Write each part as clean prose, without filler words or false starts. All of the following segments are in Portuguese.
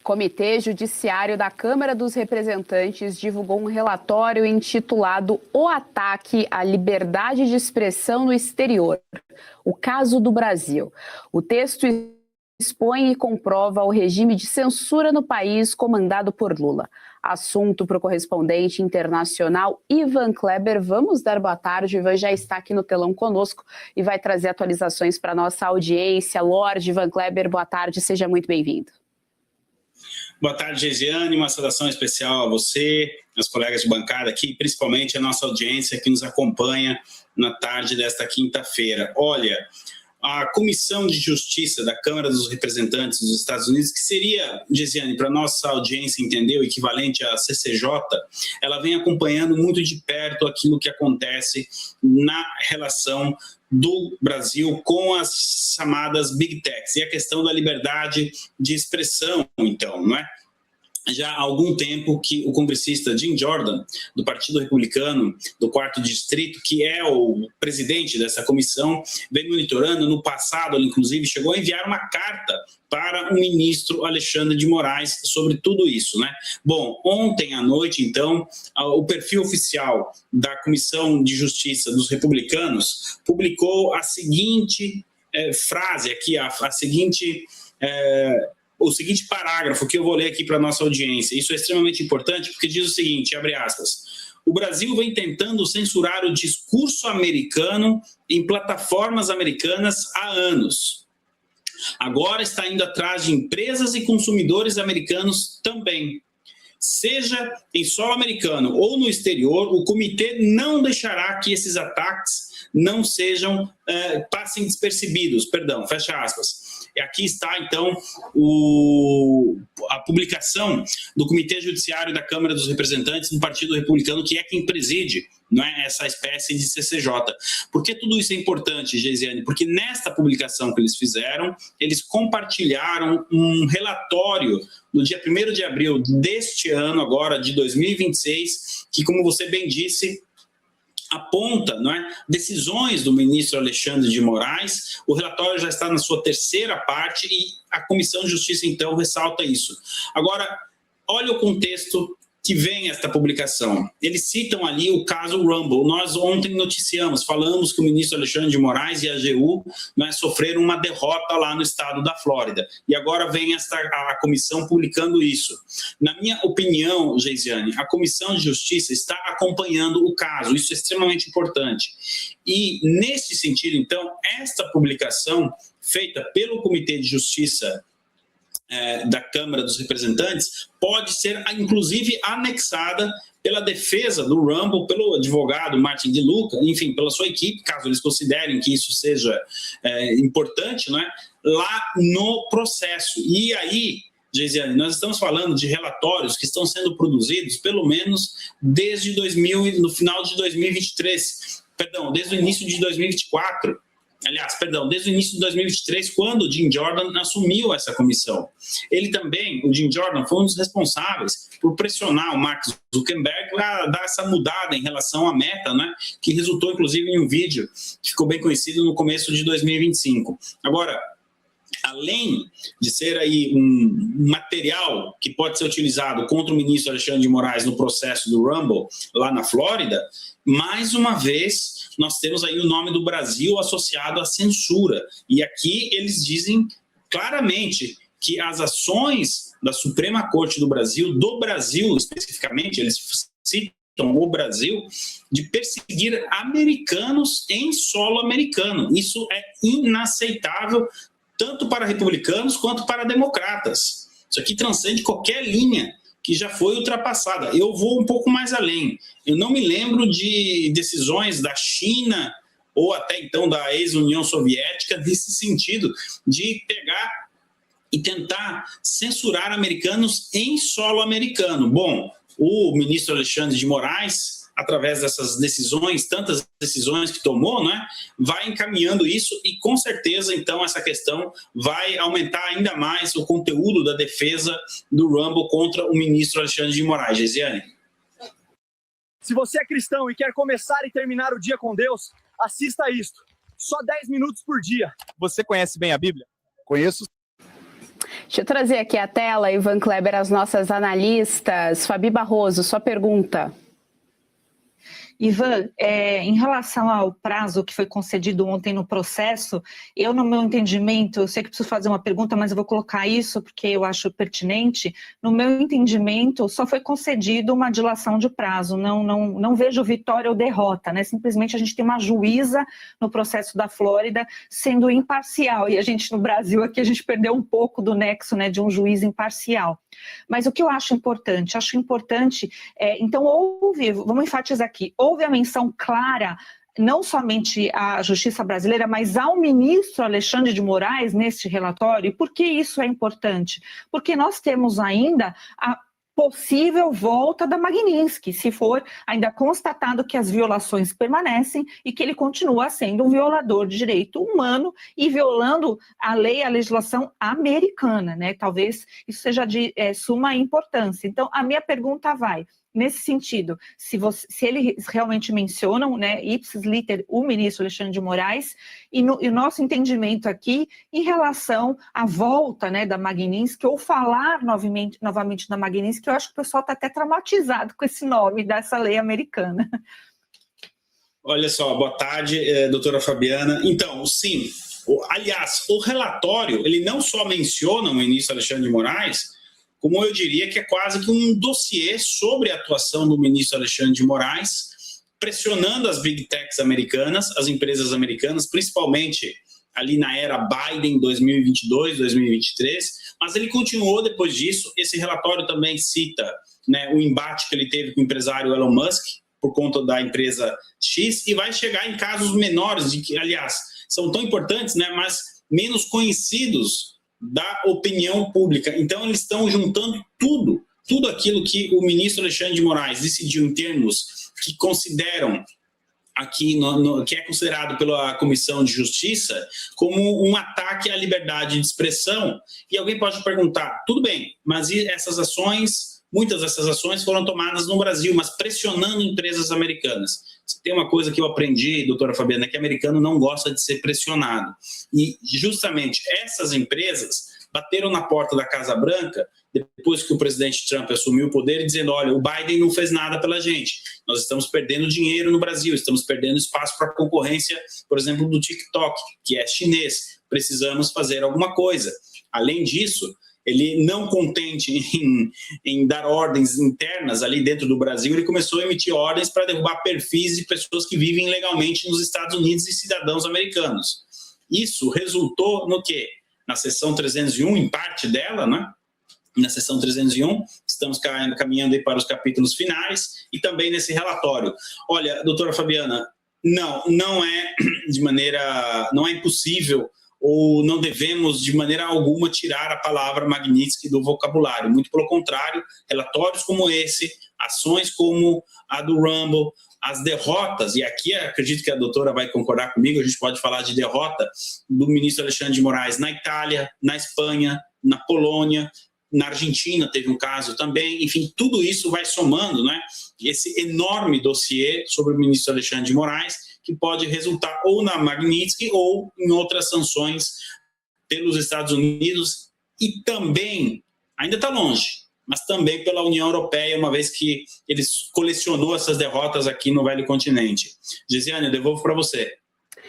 Comitê Judiciário da Câmara dos Representantes divulgou um relatório intitulado O Ataque à Liberdade de Expressão no Exterior, o caso do Brasil. O texto expõe e comprova o regime de censura no país comandado por Lula. Assunto para o correspondente internacional Ivan Kleber. Vamos dar boa tarde. O Ivan já está aqui no telão conosco e vai trazer atualizações para a nossa audiência. Lorde Ivan Kleber, boa tarde, seja muito bem-vindo. Boa tarde, Geisiane, uma saudação especial a você, aos colegas de bancada aqui, principalmente a nossa audiência que nos acompanha na tarde desta quinta-feira. Olha, a Comissão de Justiça da Câmara dos Representantes dos Estados Unidos, que seria, Geisiane, para a nossa audiência entender, o equivalente à CCJ, ela vem acompanhando muito de perto aquilo que acontece na relação do Brasil com as chamadas Big Techs e a questão da liberdade de expressão, então, não é? Já há algum tempo que o congressista Jim Jordan, do Partido Republicano, do 4º Distrito, que é o presidente dessa comissão, vem monitorando. No passado, ele inclusive chegou a enviar uma carta para o ministro Alexandre de Moraes sobre tudo isso, né? Bom, ontem à noite, então, o perfil oficial da Comissão de Justiça dos Republicanos publicou a seguinte frase aqui, o seguinte parágrafo que eu vou ler aqui para a nossa audiência. Isso é extremamente importante porque diz o seguinte, abre aspas: o Brasil vem tentando censurar o discurso americano em plataformas americanas há anos. Agora está indo atrás de empresas e consumidores americanos também. Seja em solo americano ou no exterior, o comitê não deixará que esses ataques não passem despercebidos, fecha aspas. Aqui está, então, a publicação do Comitê Judiciário da Câmara dos Representantes do Partido Republicano, que é quem preside, não é, essa espécie de CCJ. Por que tudo isso é importante, Geisiane? Porque nesta publicação que eles fizeram, eles compartilharam um relatório no dia 1º de abril deste ano, agora de 2026, que, como você bem disse, aponta, não é, decisões do ministro Alexandre de Moraes. O relatório já está na sua 3ª parte e a Comissão de Justiça, então, ressalta isso. Agora, olha o contexto que vem esta publicação. Eles citam ali o caso Rumble. Nós ontem noticiamos, falamos que o ministro Alexandre de Moraes e a AGU sofreram uma derrota lá no estado da Flórida. E agora vem a comissão publicando isso. Na minha opinião, Geisiane, a Comissão de Justiça está acompanhando o caso. Isso é extremamente importante. E, nesse sentido, então, esta publicação feita pelo Comitê de Justiça da Câmara dos Representantes pode ser, inclusive, anexada pela defesa do Rumble, pelo advogado Martin de Luca, enfim, pela sua equipe, caso eles considerem que isso seja importante, não é? Lá no processo. E aí, Geisiane, nós estamos falando de relatórios que estão sendo produzidos pelo menos desde no final de 2023, desde o início de 2024. Aliás, desde o início de 2023, quando o Jim Jordan assumiu essa comissão. Ele também, o Jim Jordan, foi um dos responsáveis por pressionar o Mark Zuckerberg para dar essa mudada em relação à Meta, né, que resultou, inclusive, em um vídeo que ficou bem conhecido no começo de 2025. Agora, além de ser aí um material que pode ser utilizado contra o ministro Alexandre de Moraes no processo do Rumble, lá na Flórida, mais uma vez nós temos aí o nome do Brasil associado à censura. E aqui eles dizem claramente que as ações da Suprema Corte do Brasil especificamente, eles citam o Brasil, de perseguir americanos em solo americano. Isso é inaceitável, tanto para republicanos quanto para democratas. Isso aqui transcende qualquer linha que já foi ultrapassada. Eu vou um pouco mais além. Eu não me lembro de decisões da China ou até então da ex-União Soviética nesse sentido de pegar e tentar censurar americanos em solo americano. Bom, o ministro Alexandre de Moraes, através dessas decisões, tantas decisões que tomou, né, vai encaminhando isso e, com certeza, então, essa questão vai aumentar ainda mais o conteúdo da defesa do Rumble contra o ministro Alexandre de Moraes. Geisiane? Se você é cristão e quer começar e terminar o dia com Deus, assista a isto. Só 10 minutos por dia. Você conhece bem a Bíblia? Conheço. Deixa eu trazer aqui a tela, Ivan Kleber, as nossas analistas. Fabi Barroso, sua pergunta. Ivan, em relação ao prazo que foi concedido ontem no processo, eu, no meu entendimento, eu sei que preciso fazer uma pergunta, mas eu vou colocar isso porque eu acho pertinente. No meu entendimento, só foi concedido uma dilação de prazo, não vejo vitória ou derrota, né? Simplesmente a gente tem uma juíza no processo da Flórida sendo imparcial, e a gente no Brasil aqui a gente perdeu um pouco do nexo, né, de um juiz imparcial. Mas o que eu acho importante, então houve, vamos enfatizar aqui, houve a menção clara, não somente à Justiça Brasileira, mas ao ministro Alexandre de Moraes neste relatório. E por que isso é importante? Porque nós temos ainda a possível volta da Magnitsky, se for ainda constatado que as violações permanecem e que ele continua sendo um violador de direito humano e violando a lei, a legislação americana, né? Talvez isso seja de suma importância. Então, a minha pergunta vai nesse sentido, se eles realmente mencionam, né, ipsis liter, o ministro Alexandre de Moraes, e o nosso entendimento aqui em relação à volta, né, da Magnitsky, ou falar novamente da Magnitsky, que eu acho que o pessoal está até traumatizado com esse nome dessa lei americana. Olha só, boa tarde, doutora Fabiana. Então, sim, aliás, o relatório, ele não só menciona o ministro Alexandre de Moraes, como eu diria que é quase que um dossiê sobre a atuação do ministro Alexandre de Moraes, pressionando as big techs americanas, as empresas americanas, principalmente ali na era Biden, 2022, 2023, mas ele continuou depois disso. Esse relatório também cita, né, o embate que ele teve com o empresário Elon Musk, por conta da empresa X, e vai chegar em casos menores, de que, aliás, são tão importantes, né, mas menos conhecidos da opinião pública. Então, eles estão juntando tudo aquilo que o ministro Alexandre de Moraes decidiu em termos que consideram aqui, que é considerado pela Comissão de Justiça como um ataque à liberdade de expressão. E alguém pode perguntar, tudo bem, mas essas ações, muitas dessas ações foram tomadas no Brasil, mas pressionando empresas americanas. Tem uma coisa que eu aprendi, doutora Fabiana, que o americano não gosta de ser pressionado. E justamente essas empresas bateram na porta da Casa Branca depois que o presidente Trump assumiu o poder, dizendo, olha, o Biden não fez nada pela gente. Nós estamos perdendo dinheiro no Brasil, estamos perdendo espaço para a concorrência, por exemplo, do TikTok, que é chinês. Precisamos fazer alguma coisa. Além disso, ele não contente em dar ordens internas ali dentro do Brasil, ele começou a emitir ordens para derrubar perfis de pessoas que vivem legalmente nos Estados Unidos e cidadãos americanos. Isso resultou no quê? Na seção 301, em parte dela, né? Na seção 301, estamos caminhando aí para os capítulos finais, e também nesse relatório. Olha, doutora Fabiana, não é impossível ou não devemos, de maneira alguma, tirar a palavra Magnitsky do vocabulário. Muito pelo contrário, relatórios como esse, ações como a do Rumble, as derrotas, e aqui acredito que a doutora vai concordar comigo, a gente pode falar de derrota do ministro Alexandre de Moraes na Itália, na Espanha, na Polônia, na Argentina teve um caso também, enfim, tudo isso vai somando, né, esse enorme dossiê sobre o ministro Alexandre de Moraes, que pode resultar ou na Magnitsky ou em outras sanções pelos Estados Unidos e também, ainda está longe, mas também pela União Europeia, uma vez que ele colecionou essas derrotas aqui no velho continente. Gesiane, eu devolvo para você.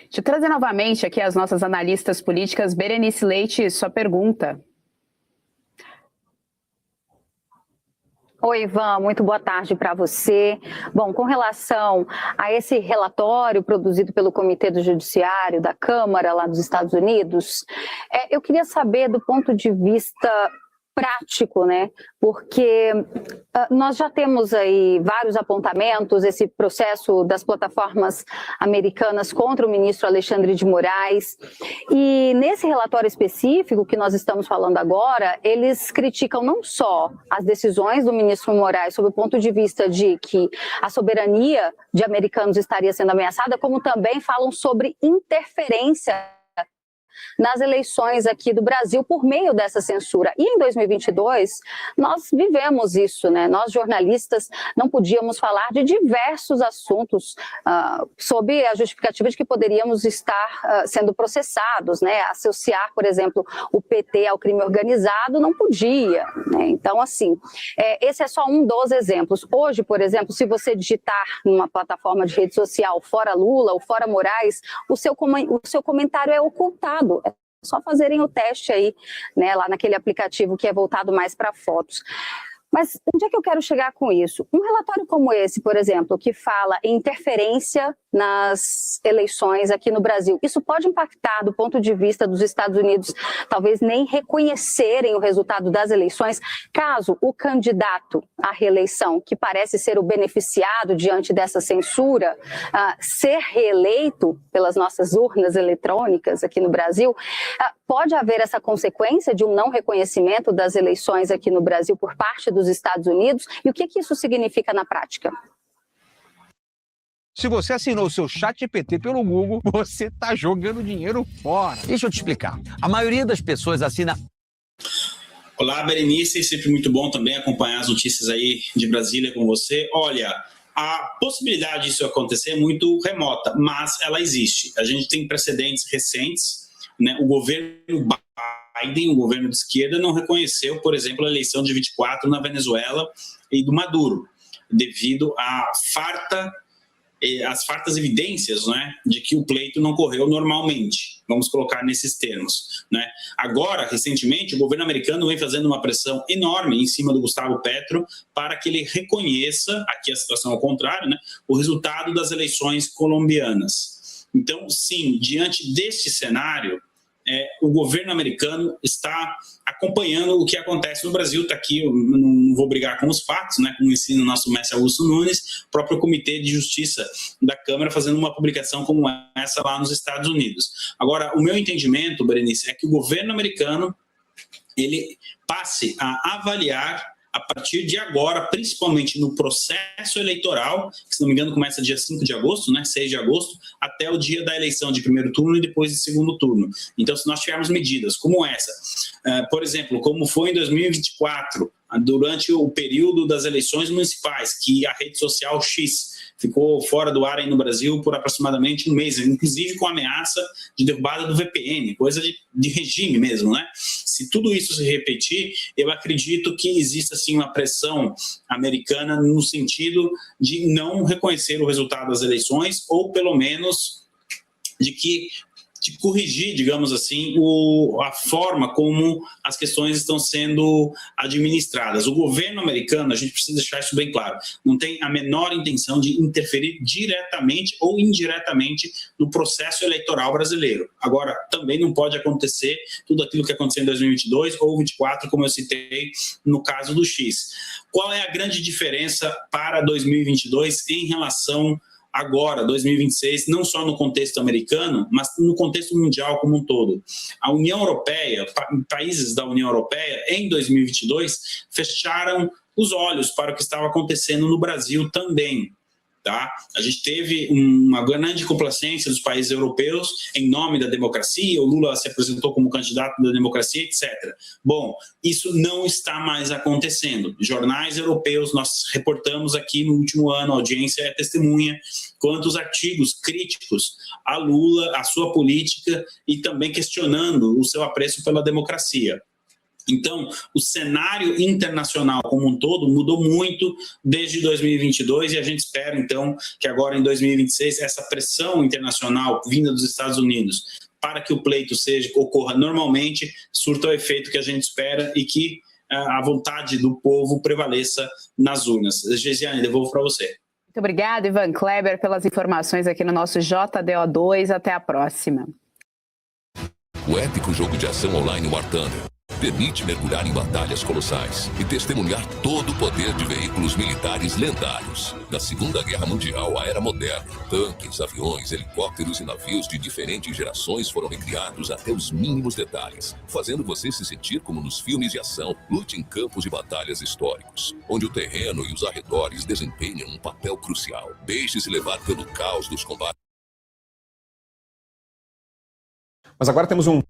Deixa eu trazer novamente aqui as nossas analistas políticas. Berenice Leite, sua pergunta. Oi, Ivan, muito boa tarde para você. Bom, com relação a esse relatório produzido pelo Comitê do Judiciário da Câmara lá dos Estados Unidos, eu queria saber do ponto de vista prático, né? Porque nós já temos aí vários apontamentos, esse processo das plataformas americanas contra o ministro Alexandre de Moraes, e nesse relatório específico que nós estamos falando agora, eles criticam não só as decisões do ministro Moraes sob o ponto de vista de que a soberania de americanos estaria sendo ameaçada, como também falam sobre interferência nas eleições aqui do Brasil por meio dessa censura. E em 2022, nós vivemos isso, né? Nós, jornalistas, não podíamos falar de diversos assuntos sob a justificativa de que poderíamos estar sendo processados, né? Associar, por exemplo, o PT ao crime organizado não podia, né? Então, assim, esse é só um dos exemplos. Hoje, por exemplo, se você digitar numa plataforma de rede social fora Lula ou fora Moraes, o seu comentário é ocultado. É só fazerem o teste aí, né, lá naquele aplicativo que é voltado mais para fotos. Mas onde é que eu quero chegar com isso? Um relatório como esse, por exemplo, que fala em interferência nas eleições aqui no Brasil, isso pode impactar do ponto de vista dos Estados Unidos, talvez nem reconhecerem o resultado das eleições, caso o candidato à reeleição, que parece ser o beneficiado diante dessa censura, ser reeleito pelas nossas urnas eletrônicas aqui no Brasil, pode haver essa consequência de um não reconhecimento das eleições aqui no Brasil por parte dos Estados Unidos? E o que isso significa na prática? Se você assinou o seu ChatGPT pelo Google, você está jogando dinheiro fora. Deixa eu te explicar. A maioria das pessoas assina... Olá, Berenice. Sempre muito bom também acompanhar as notícias aí de Brasília com você. Olha, a possibilidade disso acontecer é muito remota, mas ela existe. A gente tem precedentes recentes, né? O governo Biden, o governo de esquerda, não reconheceu, por exemplo, a eleição de 24 na Venezuela e do Maduro, devido às fartas evidências, né, de que o pleito não correu normalmente. Vamos colocar nesses termos, né? Agora, recentemente, o governo americano vem fazendo uma pressão enorme em cima do Gustavo Petro para que ele reconheça, aqui a situação ao contrário, né, o resultado das eleições colombianas. Então, sim, diante deste cenário, o governo americano está acompanhando o que acontece no Brasil. Está aqui, eu não vou brigar com os fatos, né, como ensina o nosso mestre Augusto Nunes, o próprio Comitê de Justiça da Câmara fazendo uma publicação como essa lá nos Estados Unidos. Agora, o meu entendimento, Berenice, é que o governo americano ele passe a avaliar a partir de agora, principalmente no processo eleitoral, que, se não me engano, começa dia 5 de agosto, né, 6 de agosto, até o dia da eleição de primeiro turno e depois de segundo turno. Então, se nós tivermos medidas como essa, por exemplo, como foi em 2024, durante o período das eleições municipais, que a rede social X ficou fora do ar aí no Brasil por aproximadamente um mês, inclusive com ameaça de derrubada do VPN, coisa de regime mesmo, né? Se tudo isso se repetir, eu acredito que existe, assim, uma pressão americana no sentido de não reconhecer o resultado das eleições, ou pelo menos de corrigir, digamos assim, a forma como as questões estão sendo administradas. O governo americano, a gente precisa deixar isso bem claro, não tem a menor intenção de interferir diretamente ou indiretamente no processo eleitoral brasileiro. Agora, também não pode acontecer tudo aquilo que aconteceu em 2022 ou 2024, como eu citei no caso do X. Qual é a grande diferença para 2022 em relação agora, 2026, não só no contexto americano, mas no contexto mundial como um todo? A União Europeia, países da União Europeia, em 2022, fecharam os olhos para o que estava acontecendo no Brasil também. Tá? A gente teve uma grande complacência dos países europeus em nome da democracia, o Lula se apresentou como candidato da democracia, etc. Bom, isso não está mais acontecendo. Jornais europeus, nós reportamos aqui no último ano, a audiência é testemunha, quantos artigos críticos a Lula, a sua política e também questionando o seu apreço pela democracia. Então, o cenário internacional como um todo mudou muito desde 2022 e a gente espera, então, que agora em 2026 essa pressão internacional vinda dos Estados Unidos para que o pleito ocorra normalmente, surta o efeito que a gente espera e que a vontade do povo prevaleça nas urnas. Gesiane, devolvo para você. Muito obrigada, Ivan Kleber, pelas informações aqui no nosso JDO2. Até a próxima. O épico jogo de ação online War Thunder permite mergulhar em batalhas colossais e testemunhar todo o poder de veículos militares lendários. Na Segunda Guerra Mundial, a era moderna, tanques, aviões, helicópteros e navios de diferentes gerações foram recriados até os mínimos detalhes, fazendo você se sentir como nos filmes de ação. Lute em campos de batalhas históricos, onde o terreno e os arredores desempenham um papel crucial. Deixe-se levar pelo caos dos combates. Mas agora temos um